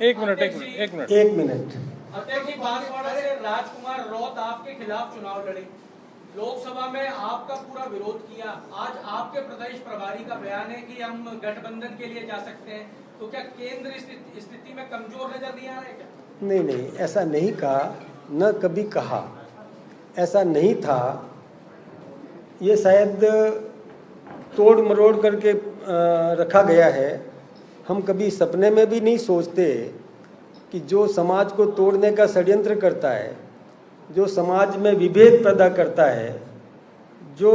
एक मिनट। अध्यक्ष जी, बांसवाड़ा से राजकुमार रौत आपके खिलाफ चुनाव लड़े, लोकसभा में आपका पूरा विरोध किया। आज आपके प्रदेश प्रभारी का बयान है कि हम गठबंधन के लिए जा सकते हैं, तो क्या केंद्र स्थिति में कमजोर नजर नहीं आ रहा है क्या? नहीं, ऐसा नहीं कहा, न कभी कहा, ऐसा नहीं था। ये शायद तोड़ मरोड़ करके रखा गया है। हम कभी सपने में भी नहीं सोचते कि जो समाज को तोड़ने का षड्यंत्र करता है, जो समाज में विभेद पैदा करता है, जो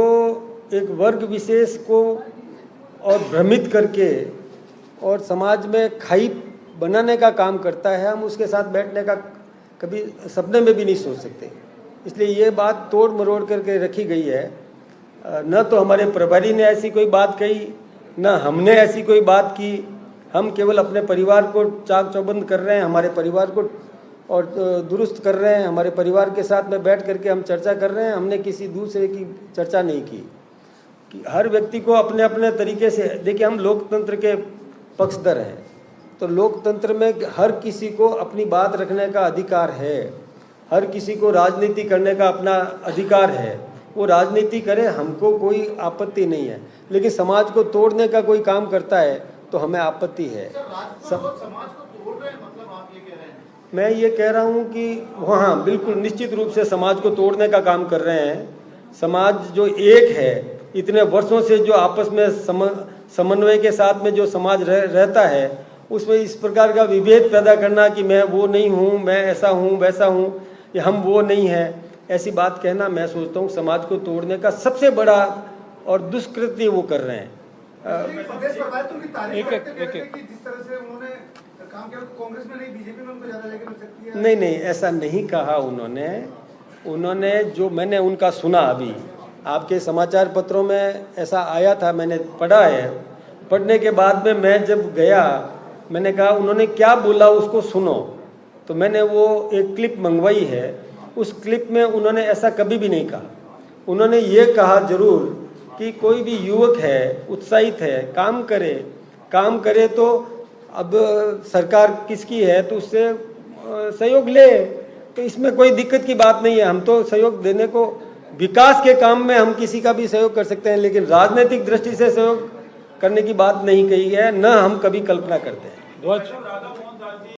एक वर्ग विशेष को और भ्रमित करके और समाज में खाई बनाने का काम करता है, हम उसके साथ बैठने का कभी सपने में भी नहीं सोच सकते। इसलिए ये बात तोड़ मरोड़ करके रखी गई है। न तो हमारे प्रभारी ने ऐसी कोई बात कही, न हमने ऐसी कोई बात की। हम केवल अपने परिवार को चाक चौबंद कर रहे हैं, हमारे परिवार को और दुरुस्त कर रहे हैं। हमारे परिवार के साथ में बैठ करके हम चर्चा कर रहे हैं। हमने किसी दूसरे की चर्चा नहीं की कि हर व्यक्ति को अपने अपने तरीके से, देखिए हम लोकतंत्र के पक्षधर हैं, तो लोकतंत्र में हर किसी को अपनी बात रखने का अधिकार है, हर किसी को राजनीति करने का अपना अधिकार है। वो राजनीति करे, हमको कोई आपत्ति नहीं है, लेकिन समाज को तोड़ने का कोई काम करता है तो हमें आपत्ति है। समाज को तोड़ रहे हैं, मतलब आप ये कह रहे हैं? मैं ये कह रहा हूँ कि हाँ, बिल्कुल निश्चित रूप से समाज को तोड़ने का काम कर रहे हैं। समाज जो एक है, इतने वर्षों से जो आपस में समन्वय के साथ में जो समाज रहता है, उसमें इस प्रकार का विभेद पैदा करना कि मैं वो नहीं हूँ, मैं ऐसा हूँ वैसा हूँ, या हम वो नहीं हैं, ऐसी बात कहना, मैं सोचता हूँ समाज को तोड़ने का सबसे बड़ा और दुष्कृत्य वो कर रहे हैं। प्रदेश प्रभारी तो उनकी तारीफ करते हैं कि जिस तरह से उन्होंने काम किया, कांग्रेस में नहीं बीजेपी में उनको ज्यादा जगह मिल सकती है। नहीं, ऐसा नहीं कहा उन्होंने जो मैंने उनका सुना, अभी आपके समाचार पत्रों में ऐसा आया था, मैंने पढ़ा है। पढ़ने के बाद में मैं जब गया, मैंने कहा उन्होंने क्या बोला उसको सुनो, तो मैंने वो एक क्लिप मंगवाई है। उस क्लिप में उन्होंने ऐसा कभी भी नहीं कहा। उन्होंने ये कहा जरूर कि कोई भी युवक है, उत्साहित है, काम करे तो अब सरकार किसकी है तो उससे सहयोग ले, तो इसमें कोई दिक्कत की बात नहीं है। हम तो सहयोग देने को, विकास के काम में हम किसी का भी सहयोग कर सकते हैं, लेकिन राजनीतिक दृष्टि से सहयोग करने की बात नहीं कही है, न हम कभी कल्पना करते हैं।